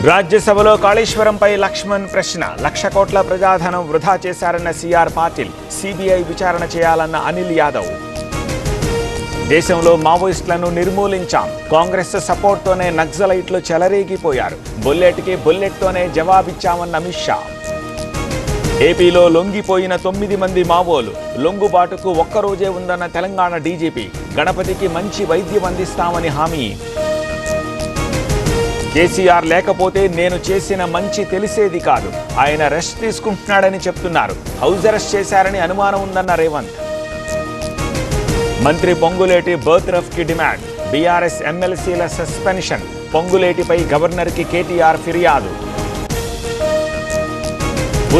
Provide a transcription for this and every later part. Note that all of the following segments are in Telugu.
రాజ్యసభలో కాళేశ్వరంపై లక్ష్మణ్ ప్రశ్న. 1,00,000 కోట్ల ప్రజాధనం వృధా చేశారన్న సిఆర్ పాటిల్. సిబిఐ విచారణ చేయాలన్న అనిల్ యాదవ్. దేశంలో మావోయిస్టులను నిర్మూలించాం. కాంగ్రెస్ సపోర్ట్తోనే నక్సలైట్లు చెలరేగిపోయారు. బుల్లెట్తోనే జవాబిచ్చామన్న అమిత్ షా. ఏపీలో లొంగిపోయిన 9 మంది మావోలు. లొంగుబాటుకు ఒక్కరోజే ఉందన్న తెలంగాణ డీజీపీ. గణపతికి మంచి వైద్యం అందిస్తామని హామీ. కేసీఆర్ లేకపోతే నేను చేసిన మంచి తెలిసేది కాదు. ఆయన రెస్ట్ తీసుకుంటున్నాడని చెప్తున్నారు. హౌస్ అరెస్ట్ చేశారని అనుమానం ఉందన్న రేవంత్. మంత్రి పొంగులేటి బర్త్రఫ్కి డిమాండ్. బీఆర్ఎస్ ఎమ్మెల్సీల సస్పెన్షన్. పొంగులేటిపై గవర్నర్కి కేటీఆర్ ఫిర్యాదు.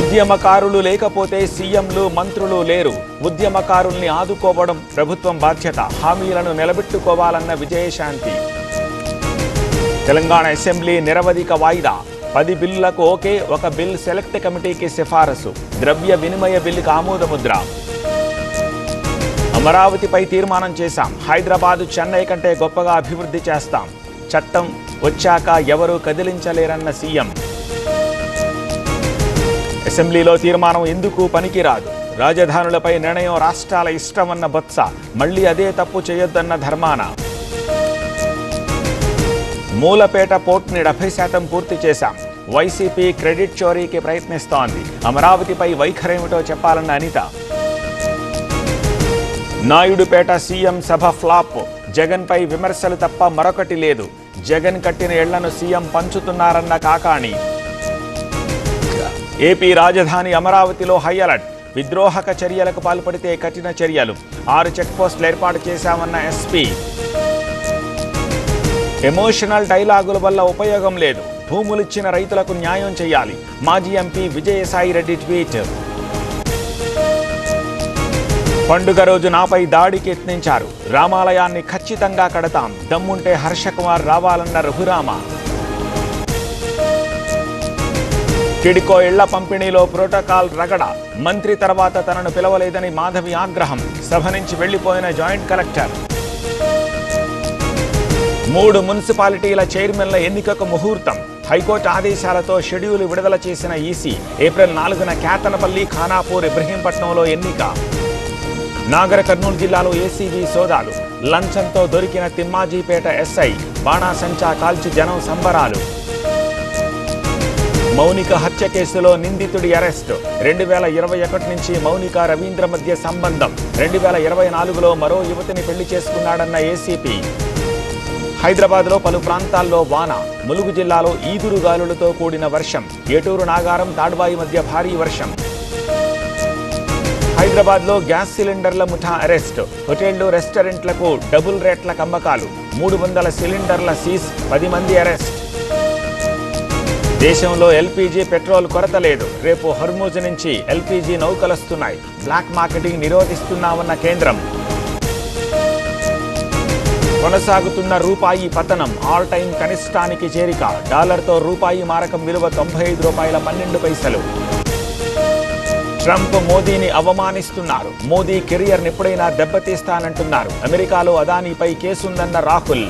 ఉద్యమకారులు లేకపోతే సీఎంలు మంత్రులు లేరు. ఉద్యమకారుల్ని ఆదుకోవడం ప్రభుత్వం బాధ్యత. హామీలను నిలబెట్టుకోవాలన్న విజయశాంతి. తెలంగాణ అసెంబ్లీ నిరవధిక వాయిదా. 10 బిల్లులకు ఓకే, 1 బిల్ సెలెక్ట్ కమిటీకి సిఫారసు. ద్రవ్య వినిమయ బిల్లుకు ఆమోదముద్ర. అమరావతిపై తీర్మానం చేశాం. హైదరాబాదు చెన్నై కంటే గొప్పగా అభివృద్ధి చేస్తాం. చట్టం వచ్చాక ఎవరూ కదిలించలేరన్న సీఎం. అసెంబ్లీలో తీర్మానం ఎందుకు పనికిరాదు. రాజధానులపై నిర్ణయం రాష్ట్రాల ఇష్టమన్న బొత్స. మళ్లీ అదే తప్పు చేయొద్దన్న ధర్మాన. మూలపేట పోర్టుని 70% పూర్తి చేశాం. వైసీపీ క్రెడిట్ చోరీకి ప్రయత్నిస్తోంది. అమరావతిపై వైఖరేమిటో చెప్పాలన్న అనిత. నాయుడుపేట సీఎం సభ ఫ్లాప్. జగన్పై విమర్శలు తప్ప మరొకటి లేదు. జగన్ కట్టిన ఇళ్లను సీఎం పంచుతున్నారన్న కాకాణి. ఏపీ రాజధాని అమరావతిలో హై అలర్ట్. విద్రోహక చర్యలకు పాల్పడితే కఠిన చర్యలు. 6 చెక్పోస్టులు ఏర్పాటు చేశామన్న ఎస్పీ. ఎమోషనల్ డైలాగుల వల్ల ఉపయోగం లేదు. భూములిచ్చిన రైతులకు న్యాయం చేయాలి. మాజీ ఎంపీ విజయసాయి రెడ్డి ట్వీట్. పండుగ రోజు నాపై దాడికి యత్నించారు. రామాలయాన్ని ఖచ్చితంగా కడతాం. దమ్ముంటే హర్షకుమార్ రావాలన్న రఘురామ. టిడ్కో ఇళ్ల పంపిణీలో ప్రోటోకాల్ రగడ. మంత్రి తర్వాత తనను పిలవలేదని మాధవి ఆగ్రహం. సభ నుంచి వెళ్లిపోయిన జాయింట్ కలెక్టర్. 3 మున్సిపాలిటీల చైర్మన్ల ఎన్నికకు ముహూర్తం. హైకోర్టు ఆదేశాలతో షెడ్యూల్ విడుదల చేసిన ఈసీ. ఏప్రిల్ 4న కేతనపల్లి, ఖానాపూర్, ఇబ్రహీంపట్నంలో ఎన్నిక. నాగర్ కర్నూలు జిల్లాలో ఏసీబీ సోదాలు. లంచంతో దొరికిన తిమ్మాజీపేట ఎస్ఐ. బాణాసంచా కాల్చి జనం సంబరాలు. మౌనిక హత్య కేసులో నిందితుడి అరెస్టు. 2021 నుంచి మౌనిక రవీంద్ర మధ్య సంబంధం. 2024లో మరో యువతిని పెళ్లి చేసుకున్నాడన్న ఏసీపీ. హైదరాబాద్లో పలు ప్రాంతాల్లో వాన. ములుగు జిల్లాలో ఈదురుగాలులతో కూడిన వర్షం. ఏటూరు, నాగారం, తాడ్వాయి మధ్య భారీ వర్షం. హైదరాబాద్లో గ్యాస్ సిలిండర్ల ముఠా అరెస్ట్. హోటళ్లు, రెస్టారెంట్లకు డబుల్ రేట్ల కమ్మకాలు. 300 సిలిండర్ల సీజ్. 10 మంది అరెస్ట్. దేశంలో ఎల్పీజీ, పెట్రోల్ కొరత లేదు. రేపు హర్మూజ్ నుంచి ఎల్పీజీ నౌకలొస్తున్నాయి. బ్లాక్ మార్కెటింగ్ నిరోధిస్తున్నామన్న కేంద్రం. కొనసాగుతున్న రూపాయి పతనం. ఆల్ టైం కనిష్టానికి చేరిక. డాలర్తో రూపాయి మారకం విలువ $95.12. ట్రంప్ మోదీని అవమానిస్తున్నారు. మోదీ కెరియర్ని ఎప్పుడైనా దెబ్బతీస్తానంటున్నారు. అమెరికాలో అదానీపై కేసుందన్న రాహుల్.